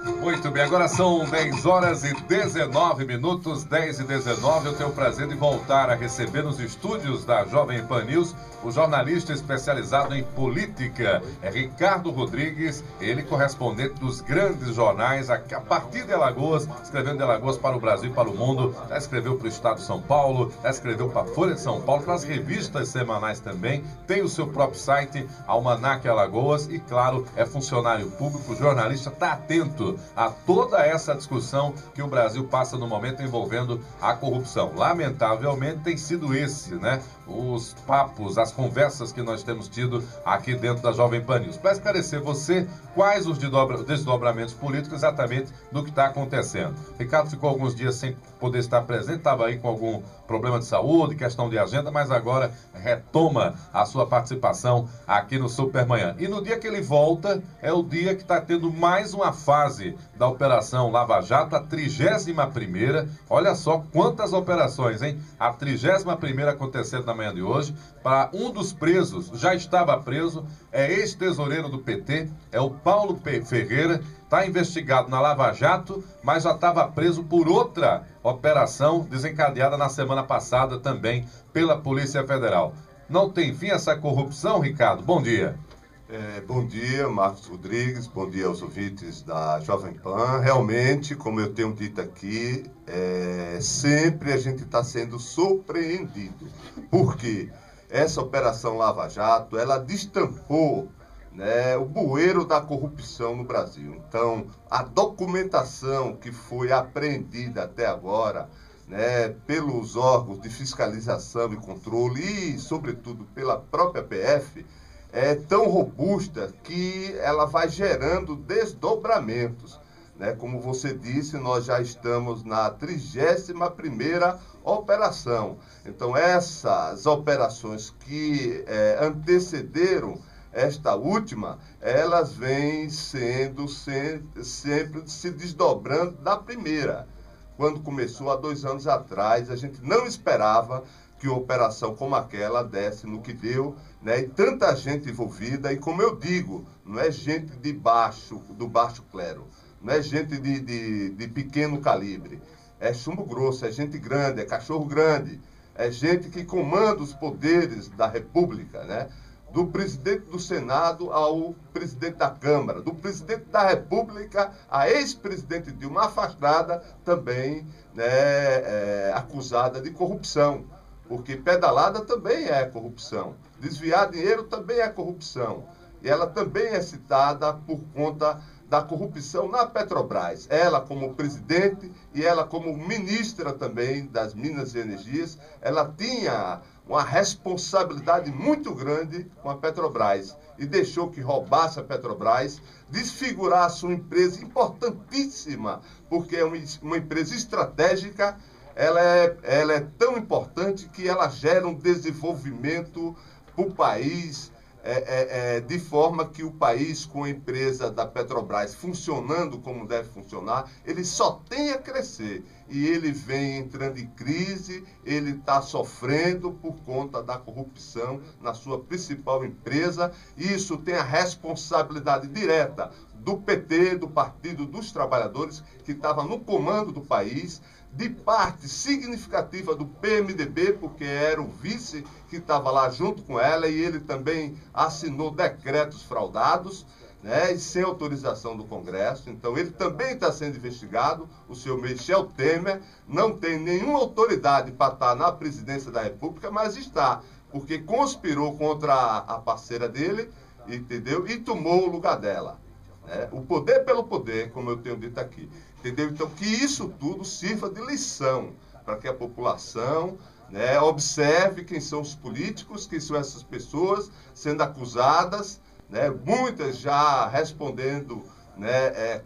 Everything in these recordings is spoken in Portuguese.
Muito bem, agora são 10 horas e 19 minutos, 10 e 19. Eu tenho o prazer de voltar a receber nos estúdios da Jovem Pan News o jornalista especializado em política, Ricardo Rodrigues, ele correspondente dos grandes jornais, a partir de Alagoas, escrevendo de Alagoas para o Brasil e para o mundo, já escreveu para o Estado de São Paulo, já escreveu para a Folha de São Paulo, para as revistas semanais também, tem o seu próprio site, Almanac Alagoas, e claro, é funcionário público, jornalista, está atento a toda essa discussão que o Brasil passa no momento envolvendo a corrupção. Lamentavelmente tem sido esse, né? Os papos, as conversas que nós temos tido aqui dentro da Jovem Pan News. Para esclarecer você, quais os desdobramentos políticos exatamente do que está acontecendo. Ricardo ficou alguns dias sem poder estar presente, estava aí com algum problema de saúde, questão de agenda, mas agora retoma a sua participação aqui no Supermanhã. E no dia que ele volta, é o dia que está tendo mais uma fase da Operação Lava Jato, a 31ª. Olha só quantas operações, hein? A 31ª acontecendo na manhã de hoje. Para um dos presos, já estava preso, é ex-tesoureiro do PT, é o Paulo Ferreira, está investigado na Lava Jato, mas já estava preso por outra operação desencadeada na semana passada também pela Polícia Federal. Não tem fim essa corrupção, Ricardo? Bom dia. Bom dia, Marcos Rodrigues, bom dia aos ouvintes da Jovem Pan. Realmente, como eu tenho dito aqui, sempre a gente está sendo surpreendido, porque essa Operação Lava Jato, ela destampou, né, o bueiro da corrupção no Brasil. Então, a documentação que foi apreendida até agora, né, pelos órgãos de fiscalização e controle e, sobretudo, pela própria PF, é tão robusta que ela vai gerando desdobramentos, né? Como você disse, nós já estamos na 31ª operação. Então, essas operações que antecederam esta última, elas vêm sendo sempre se desdobrando da primeira. Quando começou há 2 anos atrás, a gente não esperava que uma operação como aquela desse no que deu, né? E tanta gente envolvida, e como eu digo, não é gente do baixo clero, não é gente de pequeno calibre, é chumbo grosso, é gente grande, é cachorro grande, é gente que comanda os poderes da República, né? Do presidente do Senado ao presidente da Câmara, do presidente da República a ex-presidente Dilma, afastada também, né, acusada de corrupção, porque pedalada também é corrupção, desviar dinheiro também é corrupção, e ela também é citada por conta da corrupção na Petrobras. Ela como presidente e ela como ministra também das Minas e Energias, ela tinha uma responsabilidade muito grande com a Petrobras e deixou que roubasse a Petrobras, desfigurasse uma empresa importantíssima, porque é uma empresa estratégica. Ela é tão importante que ela gera um desenvolvimento para o país, de forma que o país, com a empresa da Petrobras funcionando como deve funcionar, ele só tem a crescer. E ele vem entrando em crise, ele está sofrendo por conta da corrupção na sua principal empresa. Isso tem a responsabilidade direta do PT, do Partido dos Trabalhadores, que estava no comando do país, de parte significativa do PMDB, porque era o vice que estava lá junto com ela, e ele também assinou decretos fraudados, né, e sem autorização do Congresso. Então, ele também está sendo investigado. O senhor Michel Temer não tem nenhuma autoridade para estar na presidência da República, mas está, porque conspirou contra a parceira dele, entendeu? E tomou o lugar dela. O poder pelo poder, como eu tenho dito aqui. Entendeu? Então, que isso tudo sirva de lição para que a população, né, observe quem são os políticos, quem são essas pessoas sendo acusadas, né, muitas já respondendo, né,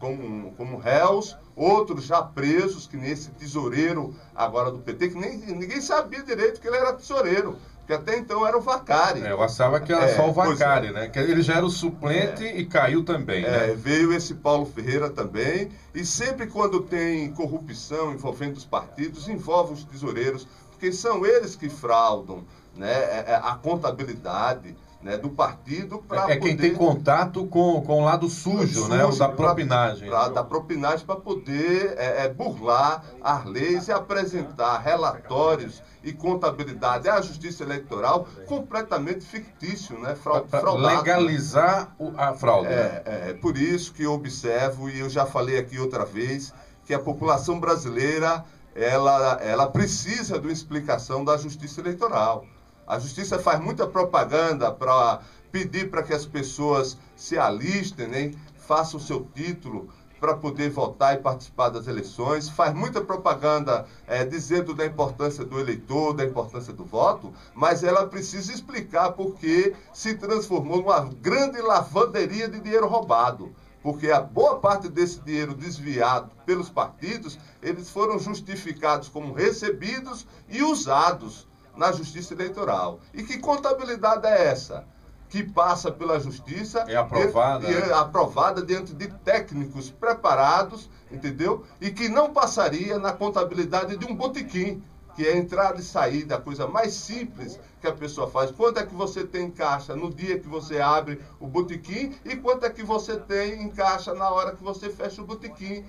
como réus, outros já presos, que nem esse tesoureiro agora do PT, que ninguém sabia direito que ele era tesoureiro, porque até então era o Vacari. Eu achava que era só o Vacari, né? Que ele já era o suplente e caiu também, né? Veio esse Paulo Ferreira também, e sempre quando tem corrupção envolvendo os partidos, envolve os tesoureiros, porque são eles que fraudam, né, a contabilidade, né, do partido para poder... quem tem contato com o lado sujo, né, o da propinagem. Da propinagem para poder burlar as leis e apresentar relatórios e contabilidade à Justiça Eleitoral completamente fictício, né, fraudado. Legalizar a fraude. É por isso que eu observo, e eu já falei aqui outra vez, que a população brasileira ela precisa de uma explicação da Justiça Eleitoral. A Justiça faz muita propaganda para pedir para que as pessoas se alistem, né, façam o seu título para poder votar e participar das eleições. Faz muita propaganda dizendo da importância do eleitor, da importância do voto, mas ela precisa explicar por que se transformou numa grande lavanderia de dinheiro roubado. Porque a boa parte desse dinheiro desviado pelos partidos, eles foram justificados como recebidos e usados na Justiça Eleitoral. E que contabilidade é essa? Que passa pela Justiça... É aprovada. É aprovada diante de técnicos preparados, entendeu? E que não passaria na contabilidade de um botequim, que é entrada e saída, a coisa mais simples que a pessoa faz. Quanto é que você tem em caixa no dia que você abre o botequim e quanto é que você tem em caixa na hora que você fecha o botequim.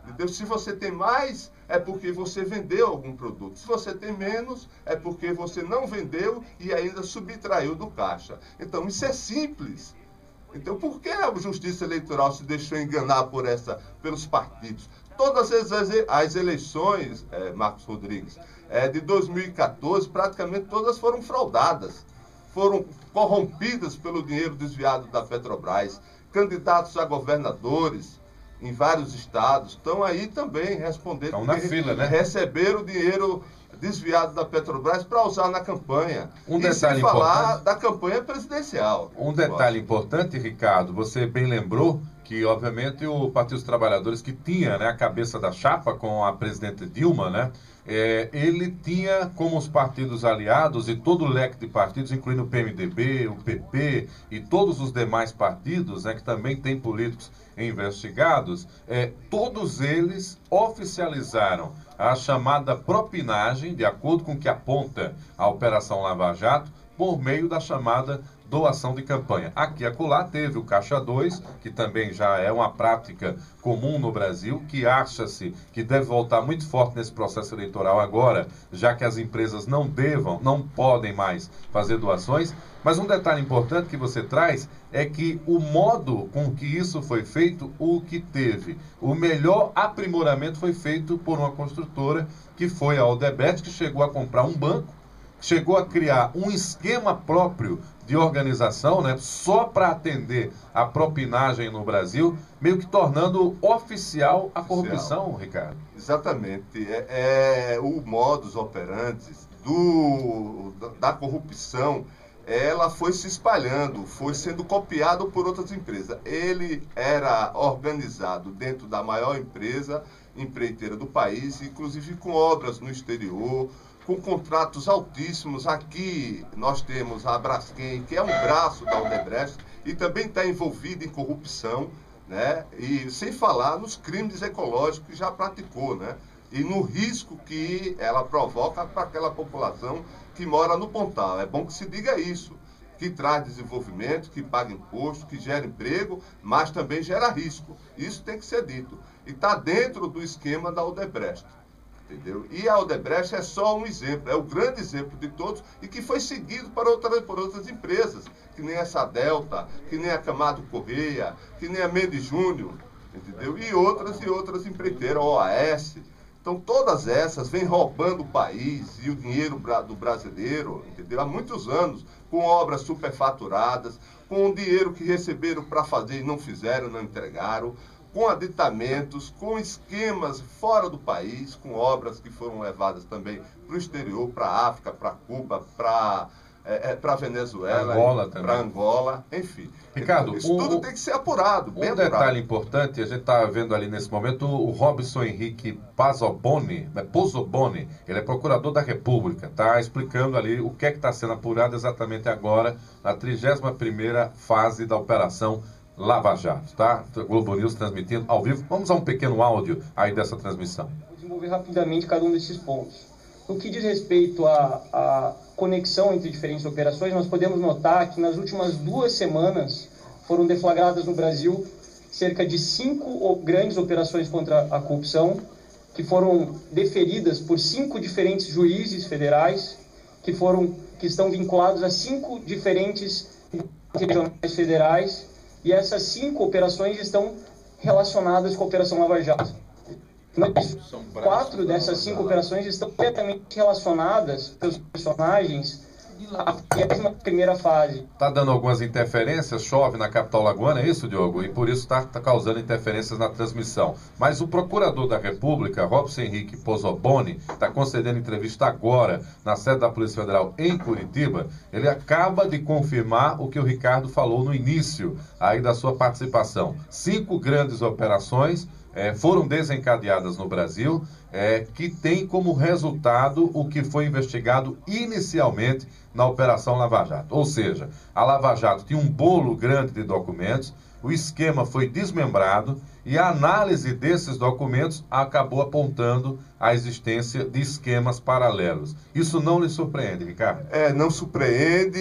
Entendeu? Se você tem mais, é porque você vendeu algum produto. Se você tem menos, é porque você não vendeu e ainda subtraiu do caixa. Então, isso é simples. Então, por que a Justiça Eleitoral se deixou enganar pelos partidos? Todas as eleições, Marcos Rodrigues, de 2014, praticamente todas foram fraudadas. Foram corrompidas pelo dinheiro desviado da Petrobras. Candidatos a governadores em vários estados estão aí também respondendo. Estão na fila, né? Receberam o dinheiro desviado da Petrobras para usar na campanha. Um detalhe falar da campanha presidencial. Um detalhe importante, Ricardo, você bem lembrou que, obviamente, o Partido dos Trabalhadores, que tinha, né, a cabeça da chapa com a presidente Dilma, né, ele tinha como os partidos aliados e todo o leque de partidos, incluindo o PMDB, o PP e todos os demais partidos, né, que também têm políticos investigados, todos eles oficializaram a chamada propinagem, de acordo com o que aponta a Operação Lava Jato, por meio da chamada doação de campanha. Aqui e acolá teve o Caixa 2, que também já é uma prática comum no Brasil, que acha-se que deve voltar muito forte nesse processo eleitoral agora, já que as empresas não podem mais fazer doações. Mas um detalhe importante que você traz é que o modo com que isso foi feito, o que teve o melhor aprimoramento foi feito por uma construtora, que foi a Odebrecht, que chegou a comprar um banco, chegou a criar um esquema próprio de organização, né, só para atender a propinagem no Brasil, meio que tornando oficial a corrupção, Ricardo. Exatamente. O modus operandi da corrupção, ela foi se espalhando, foi sendo copiado por outras empresas. Ele era organizado dentro da maior empreiteira do país, inclusive com obras no exterior, com contratos altíssimos. Aqui nós temos a Braskem, que é um braço da Odebrecht, e também está envolvida em corrupção, né? E sem falar nos crimes ecológicos que já praticou, né? E no risco que ela provoca para aquela população que mora no Pontal. É bom que se diga isso, que traz desenvolvimento, que paga imposto, que gera emprego, mas também gera risco. Isso tem que ser dito. E está dentro do esquema da Odebrecht. Entendeu? E a Odebrecht é só um exemplo, é o grande exemplo de todos e que foi seguido por outras empresas, que nem essa Delta, que nem a Camado Correia, que nem a Mendes Júnior, entendeu? E outras empreiteiras, OAS. Então todas essas vêm roubando o país e o dinheiro do brasileiro, entendeu? Há muitos anos, com obras superfaturadas, com o dinheiro que receberam para fazer e não fizeram, não entregaram, com aditamentos, com esquemas fora do país, com obras que foram levadas também para o exterior, para a África, para Cuba, para a Venezuela, para Angola, enfim. Ricardo, então, isso tudo tem que ser apurado, bem apurado. Um detalhe importante, a gente está vendo ali nesse momento o Robson Henrique Pozzoboni, ele é procurador da República, está explicando ali o que é que está sendo apurado exatamente agora, na 31ª fase da Operação Lava Jato, tá? Globo News transmitindo ao vivo. Vamos a um pequeno áudio aí dessa transmissão. Vou desenvolver rapidamente cada um desses pontos. No que diz respeito a conexão entre diferentes operações, nós podemos notar que nas últimas 2 semanas foram deflagradas no Brasil cerca de 5 grandes operações contra a corrupção, que foram deferidas por 5 diferentes juízes federais, que estão vinculados a 5 diferentes regionais federais, e essas 5 operações estão relacionadas com a Operação Lava Jato. 4 dessas 5 operações estão diretamente relacionadas pelos personagens à primeira fase. Está dando algumas interferências, chove na capital lagoana, é isso, Diogo? E por isso está causando interferências na transmissão. Mas o procurador da República, Robson Henrique Pozzoboni, está concedendo entrevista agora na sede da Polícia Federal em Curitiba. Ele acaba de confirmar o que o Ricardo falou no início aí da sua participação. 5 grandes operações foram desencadeadas no Brasil, que tem como resultado o que foi investigado inicialmente na Operação Lava Jato. Ou seja, a Lava Jato tinha um bolo grande de documentos, o esquema foi desmembrado e a análise desses documentos acabou apontando a existência de esquemas paralelos. Isso não lhe surpreende, Ricardo? Não surpreende,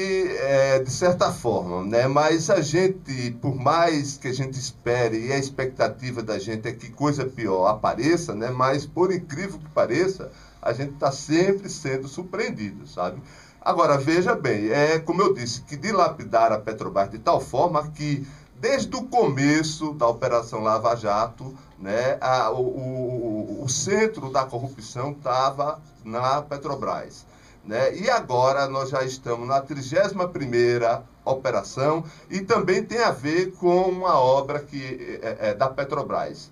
de certa forma, né? Mas a gente, por mais que a gente espere, e a expectativa da gente é que coisa pior apareça, né? Mas, por incrível que pareça, a gente está sempre sendo surpreendido, sabe? Agora, veja bem, como eu disse, que dilapidar a Petrobras de tal forma que, desde o começo da Operação Lava Jato, né, o centro da corrupção estava na Petrobras, né? E agora nós já estamos na 31ª operação e também tem a ver com uma obra que é da Petrobras.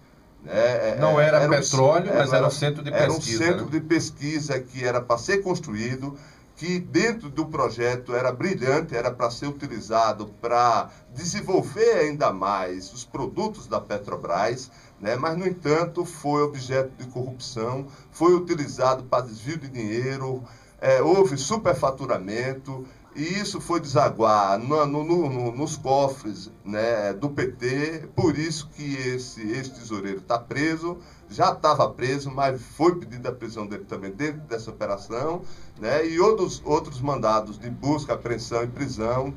Não era petróleo, mas era um centro de pesquisa. Era um centro de pesquisa que era para ser construído, que dentro do projeto era brilhante, era para ser utilizado para desenvolver ainda mais os produtos da Petrobras, né? Mas, no entanto, foi objeto de corrupção, foi utilizado para desvio de dinheiro, houve superfaturamento, e isso foi desaguar nos cofres, né, do PT. Por isso que esse ex-tesoureiro está preso, já estava preso, mas foi pedida a prisão dele também dentro dessa operação, né, e outros mandados de busca, apreensão e prisão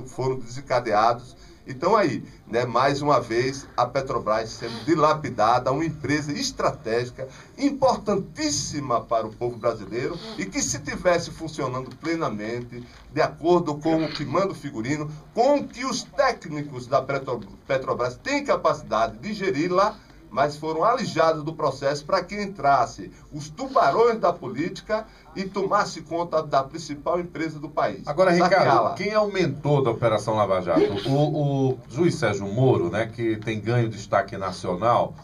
foram desencadeados. Então aí, né, mais uma vez, a Petrobras sendo dilapidada, uma empresa estratégica, importantíssima para o povo brasileiro e que, se tivesse funcionando plenamente, de acordo com o que manda o figurino, com o que os técnicos da Petrobras têm capacidade de gerir-la, mas foram alijados do processo para que entrasse os tubarões da política e tomasse conta da principal empresa do país. Agora, Ricardo, quem é o mentor da Operação Lava Jato? O juiz Sérgio Moro, né, que tem ganho destaque nacional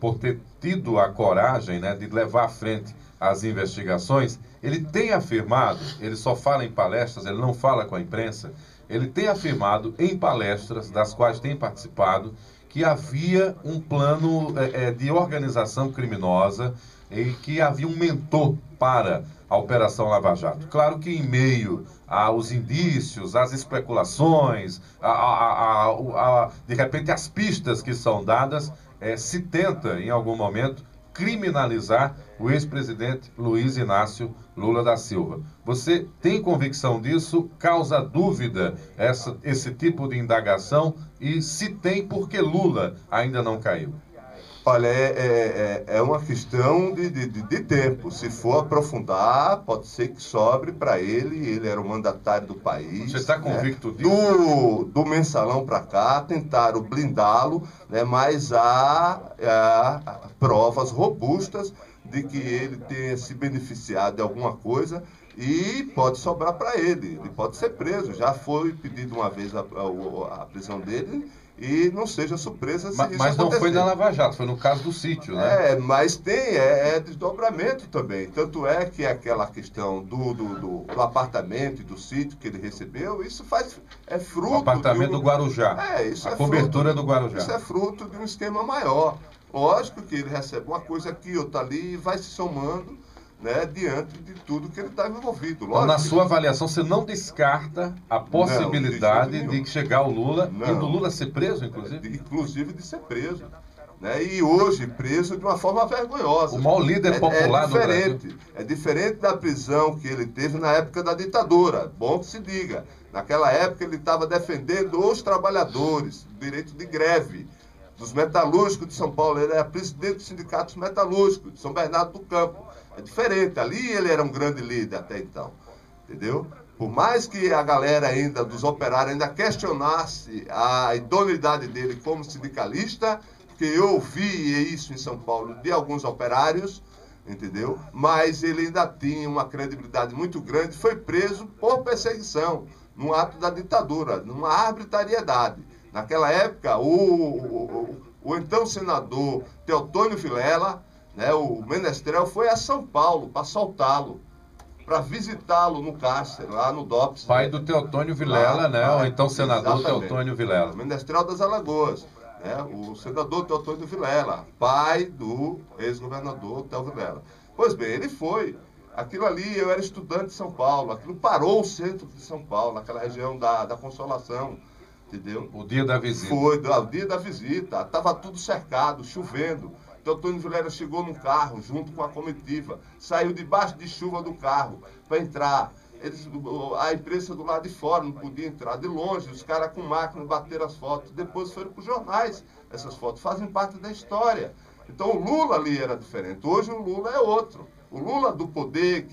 por ter tido a coragem, né, de levar à frente as investigações, ele tem afirmado, ele só fala em palestras, ele não fala com a imprensa, ele tem afirmado em palestras das quais tem participado que havia um plano de organização criminosa e que havia um mentor para a Operação Lava Jato. Claro que em meio aos indícios, às especulações, de repente as pistas que são dadas, se tenta em algum momento criminalizar o ex-presidente Luiz Inácio Lula da Silva. Você tem convicção disso? Causa dúvida esse tipo de indagação? E se tem, por que Lula ainda não caiu? Olha, é uma questão de tempo. Se for aprofundar, pode ser que sobre para ele. Ele era o mandatário do país. Você está convicto disso? Do mensalão para cá, tentaram blindá-lo, né, mas há provas robustas de que ele tenha se beneficiado de alguma coisa e pode sobrar para ele. Ele pode ser preso. Já foi pedido uma vez a prisão dele. E não seja surpresa se isso acontecer. Mas não foi na Lava Jato, foi no caso do sítio, né? Mas tem desdobramento também. Tanto é que aquela questão do apartamento e do sítio que ele recebeu, isso é fruto... O apartamento do Guarujá. A cobertura do Guarujá. Isso é fruto de um esquema maior. Lógico que ele recebe uma coisa aqui, outra ali, e vai se somando, né, diante de tudo que ele está envolvido. Então, na sua avaliação, você não descarta a possibilidade de chegar o Lula e do Lula ser preso, inclusive? Inclusive de ser preso. né? E hoje preso de uma forma vergonhosa. O maior líder popular do Brasil. É diferente da prisão que ele teve na época da ditadura. Bom que se diga. Naquela época ele estava defendendo os trabalhadores, o direito de greve dos metalúrgicos de São Paulo. Ele era presidente dos sindicatos metalúrgicos de São Bernardo do Campo. É diferente. Ali ele era um grande líder até então. Entendeu? Por mais que a galera ainda, dos operários, ainda questionasse a idoneidade dele como sindicalista, porque eu ouvi isso em São Paulo de alguns operários, entendeu? Mas ele ainda tinha uma credibilidade muito grande, foi preso por perseguição, num ato da ditadura, numa arbitrariedade. Naquela época, o então senador Teotônio Vilela, né, o Menestrel, foi a São Paulo para soltá-lo, para visitá-lo no cárcere, lá no DOPS. Pai do Teotônio Vilela, né? Ou então senador Teotônio Vilela. Menestrel das Alagoas, né? O senador Teotônio Vilela, pai do ex-governador Teotônio Vilela. Pois bem, ele foi. Aquilo ali, eu era estudante de São Paulo, aquilo parou o centro de São Paulo, naquela região da Consolação, entendeu? O dia da visita. Foi, o dia da visita. Estava tudo cercado, chovendo. Teotônio Vilela chegou num carro junto com a comitiva, saiu debaixo de chuva do carro para entrar. A imprensa do lado de fora não podia entrar. De longe, os caras com máquina bateram as fotos. Depois foram para os jornais. Essas fotos fazem parte da história. Então o Lula ali era diferente. Hoje o Lula é outro. O Lula do poder,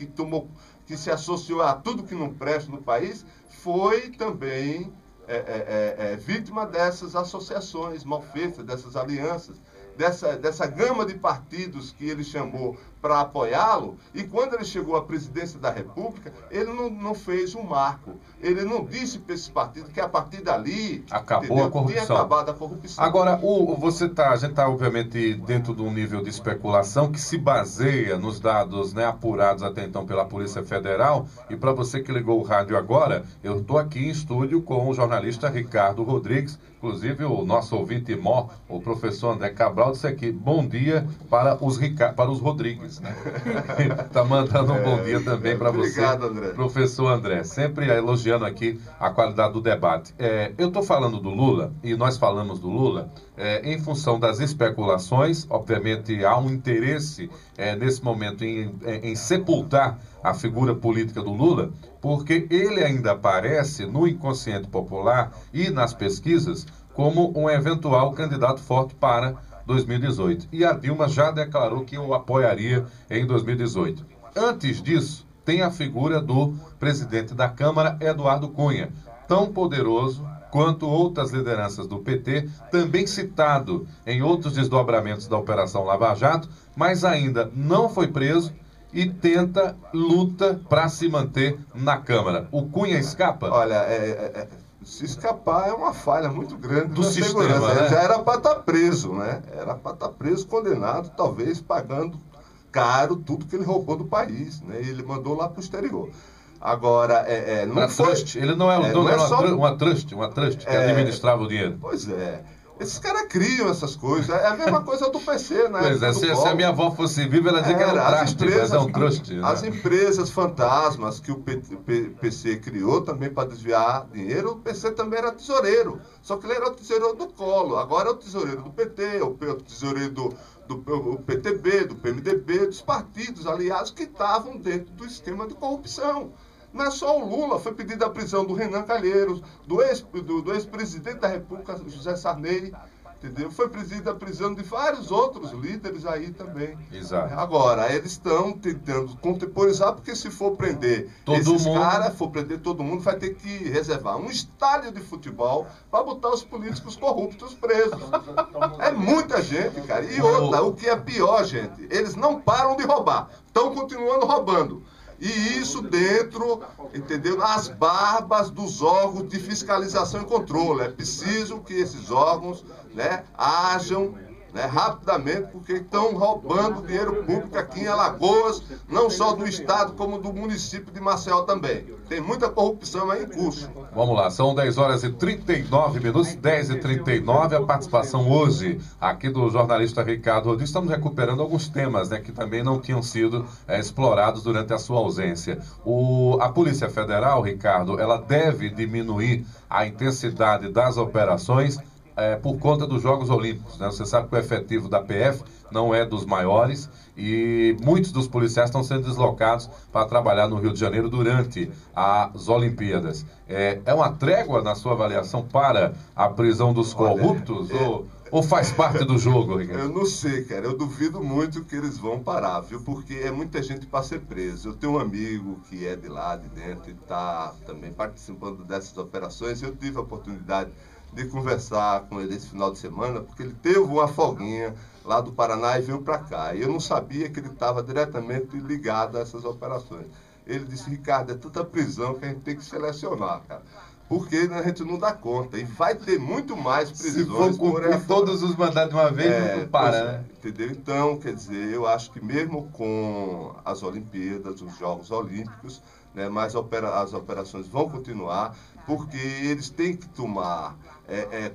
que se associou a tudo que não presta no país, foi também vítima dessas associações mal feitas, dessas alianças, dessa gama de partidos que ele chamou para apoiá-lo, e quando ele chegou à presidência da República, ele não fez um marco. Ele não disse para esse partido que a partir dali acabou a corrupção. Tinha acabado a corrupção. Agora, a gente está obviamente dentro de um nível de especulação que se baseia nos dados, né, apurados até então pela Polícia Federal, e para você que ligou o rádio agora, eu estou aqui em estúdio com o jornalista Ricardo Rodrigues, inclusive o nosso ouvinte mó, o professor André Cabral, disse aqui, bom dia para os Rodrigues, né? Está mandando um bom dia também para você, André. Professor André, sempre elogiando aqui a qualidade do debate. Eu estou falando do Lula, e nós falamos do Lula, em função das especulações. Obviamente há um interesse nesse momento em sepultar a figura política do Lula, porque ele ainda aparece no inconsciente popular e nas pesquisas como um eventual candidato forte para 2018. E a Dilma já declarou que o apoiaria em 2018. Antes disso, tem a figura do presidente da Câmara, Eduardo Cunha, tão poderoso quanto outras lideranças do PT, também citado em outros desdobramentos da Operação Lava Jato, mas ainda não foi preso e luta para se manter na Câmara. O Cunha escapa? Olha, se escapar é uma falha muito grande do sistema, né? Ele já era para estar preso, né? Era para estar preso, condenado, talvez pagando caro tudo que ele roubou do país, né? E ele mandou lá para o exterior. Agora, não foi... Trust. Ele não é o dono, uma trust que administrava o dinheiro. Pois é. Esses caras criam essas coisas. É a mesma coisa do PC, né? Pois é, se a minha avó fosse viva, ela dizia que era um traste, mas é um trust. Né? As empresas fantasmas que o PC criou também para desviar dinheiro, o PC também era tesoureiro. Só que ele era o tesoureiro do Collor. Agora é o tesoureiro do PT, o tesoureiro do PTB, do PMDB, dos partidos aliados que estavam dentro do esquema de corrupção. Não é só o Lula, foi pedida a prisão do Renan Calheiros, do ex-presidente da República, José Sarney, entendeu? Foi pedida a prisão de vários outros líderes aí também. Exato. Agora, eles estão tentando contemporizar, porque se for prender esses caras, for prender todo mundo, vai ter que reservar um estádio de futebol para botar os políticos corruptos presos. É muita gente, cara. E outra, o que é pior, gente, eles não param de roubar, estão continuando roubando. E isso dentro, entendeu? As barbas dos órgãos de fiscalização e controle. É preciso que esses órgãos, né, ajam, né, rapidamente, porque estão roubando dinheiro público aqui em Alagoas, não só do estado, como do município de Maceió também. Tem muita corrupção aí em curso. Vamos lá, são 10h39, 10h39, a participação hoje aqui do jornalista Ricardo Rodrigues. Estamos recuperando alguns temas, né, que também não tinham sido explorados durante a sua ausência. A Polícia Federal, Ricardo, ela deve diminuir a intensidade das operações por conta dos Jogos Olímpicos, né? Você sabe que o efetivo da PF não é dos maiores e muitos dos policiais estão sendo deslocados para trabalhar no Rio de Janeiro durante as Olimpíadas. É uma trégua, na sua avaliação, para a prisão dos corruptos? Ou faz parte do jogo, Ricardo? Eu não sei, cara. Eu duvido muito que eles vão parar, viu? Porque é muita gente para ser preso. Eu tenho um amigo que é de lá, de dentro, e está também participando dessas operações. Eu tive a oportunidade de conversar com ele esse final de semana, porque ele teve uma folguinha lá do Paraná e veio para cá. E eu não sabia que ele estava diretamente ligado a essas operações. Ele disse: Ricardo, é tanta prisão que a gente tem que selecionar, cara. Porque a gente não dá conta. E vai ter muito mais prisões. Se for cumprir todos os mandados de uma vez, não para, né? Entendeu? Então, quer dizer, eu acho que mesmo com as Olimpíadas, os Jogos Olímpicos, né, mas as operações vão continuar, porque eles têm que tomar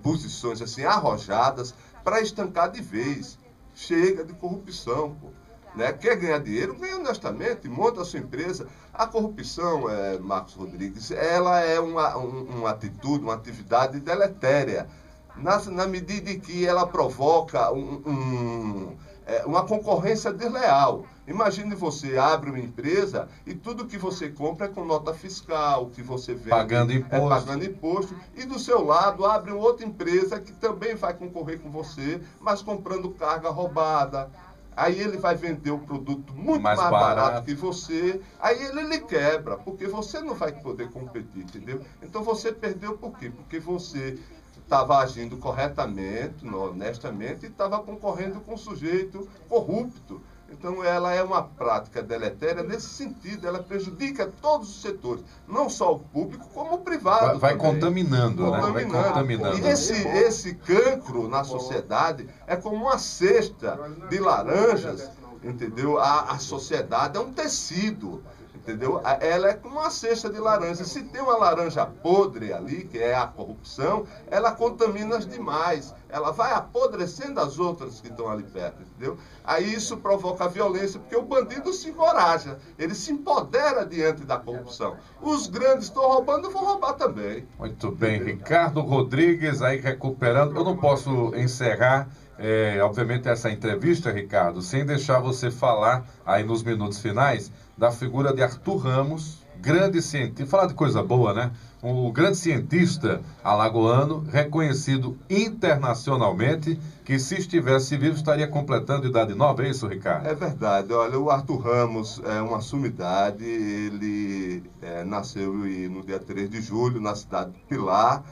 posições assim arrojadas para estancar de vez. Chega de corrupção, pô. Né? Quer ganhar dinheiro, ganha honestamente, monta a sua empresa. A corrupção, Marcos Rodrigues, ela é uma atitude, uma atividade deletéria, na medida em que ela provoca uma concorrência desleal. Imagine você abre uma empresa e tudo que você compra é com nota fiscal, que você vende pagando imposto, e do seu lado abre uma outra empresa que também vai concorrer com você, mas comprando carga roubada. Aí ele vai vender o produto muito mais barato que você, aí ele lhe quebra, porque você não vai poder competir, entendeu? Então você perdeu por quê? Porque você estava agindo corretamente, honestamente, e estava concorrendo com um sujeito corrupto. Então ela é uma prática deletéria nesse sentido, ela prejudica todos os setores, não só o público, como o privado. Vai contaminando, né? Vai contaminando. E esse cancro na sociedade é como uma cesta de laranjas, entendeu? A sociedade é um tecido, entendeu? Ela é como uma cesta de laranja. Se tem uma laranja podre ali, que é a corrupção, ela contamina as demais. Ela vai apodrecendo as outras que estão ali perto, entendeu? Aí isso provoca violência, porque o bandido se encoraja, ele se empodera diante da corrupção. Os grandes estão roubando, vão roubar também. Muito bem, Ricardo Rodrigues aí recuperando. Eu não posso encerrar, obviamente, essa entrevista, Ricardo, sem deixar você falar aí nos minutos finais da figura de Arthur Ramos, grande cientista, falar de coisa boa, né? Um grande cientista alagoano, reconhecido internacionalmente, que se estivesse vivo estaria completando idade nova, é isso, Ricardo? É verdade. Olha, o Arthur Ramos é uma sumidade, ele nasceu no dia 3 de julho, na cidade de Pilar,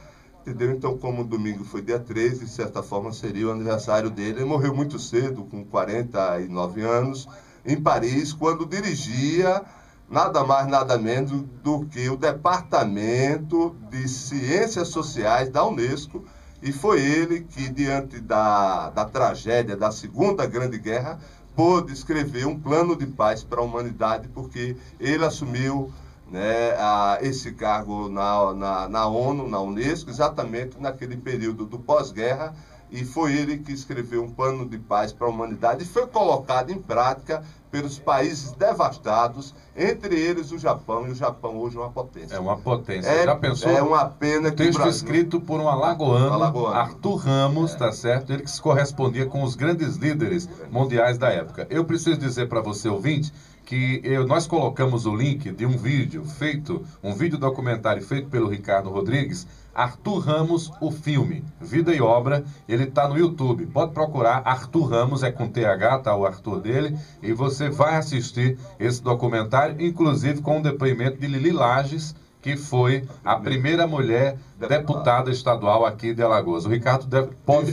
entendeu? Então, como o domingo foi dia 13, de certa forma seria o aniversário dele. Ele morreu muito cedo, com 49 anos, em Paris, quando dirigia nada mais, nada menos do que o Departamento de Ciências Sociais da Unesco, e foi ele que, diante da tragédia da Segunda Grande Guerra, pôde escrever um plano de paz para a humanidade, porque ele assumiu, né, esse cargo na ONU, na Unesco, exatamente naquele período do pós-guerra, e foi ele que escreveu um plano de paz para a humanidade e foi colocado em prática pelos países devastados, entre eles o Japão, e o Japão hoje é uma potência. É uma potência. Já pensou? É uma pena que texto escrito por um alagoano, Arthur Ramos, tá certo? Ele que se correspondia com os grandes líderes mundiais da época. Eu preciso dizer para você, ouvinte, que nós colocamos o link de um vídeo documentário feito pelo Ricardo Rodrigues, Arthur Ramos, o filme, Vida e Obra. Ele está no YouTube, pode procurar Arthur Ramos, é com TH, tá o Arthur dele, e você vai assistir esse documentário, inclusive com o depoimento de Lili Lages, que foi a primeira mulher deputada estadual aqui de Alagoas. O Ricardo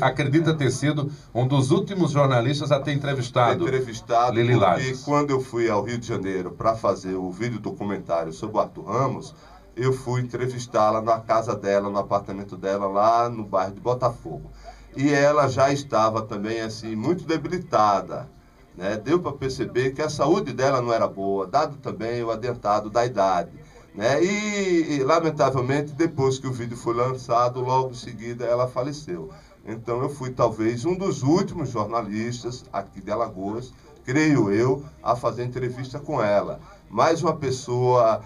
acredita ter sido um dos últimos jornalistas a ter entrevistado Lili Lages. Porque quando eu fui ao Rio de Janeiro para fazer o vídeo documentário sobre o Arthur Ramos, eu fui entrevistá-la na casa dela, no apartamento dela, lá no bairro de Botafogo. E ela já estava também, assim, muito debilitada, né? Deu para perceber que a saúde dela não era boa, dado também o adiantado da idade, né? E, lamentavelmente, depois que o vídeo foi lançado, logo em seguida ela faleceu. Então eu fui talvez um dos últimos jornalistas aqui de Alagoas, creio eu, a fazer entrevista com ela. Mais uma pessoa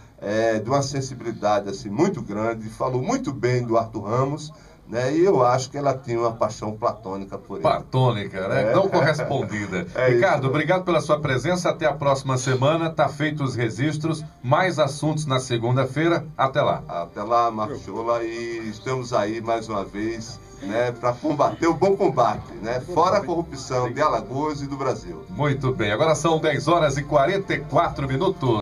de uma sensibilidade assim, muito grande, falou muito bem do Arthur Ramos, né? E eu acho que ela tinha uma paixão platônica por ele. Platônica, né? Não correspondida. Ricardo, isso. Obrigado pela sua presença. Até a próxima semana. Tá feitos os registros. Mais assuntos na segunda-feira. Até lá. Até lá, Marcos Chola. E estamos aí mais uma vez, né, para combater o bom combate, né? Fora a corrupção de Alagoas e do Brasil. Muito bem. Agora são 10 horas e 44 minutos.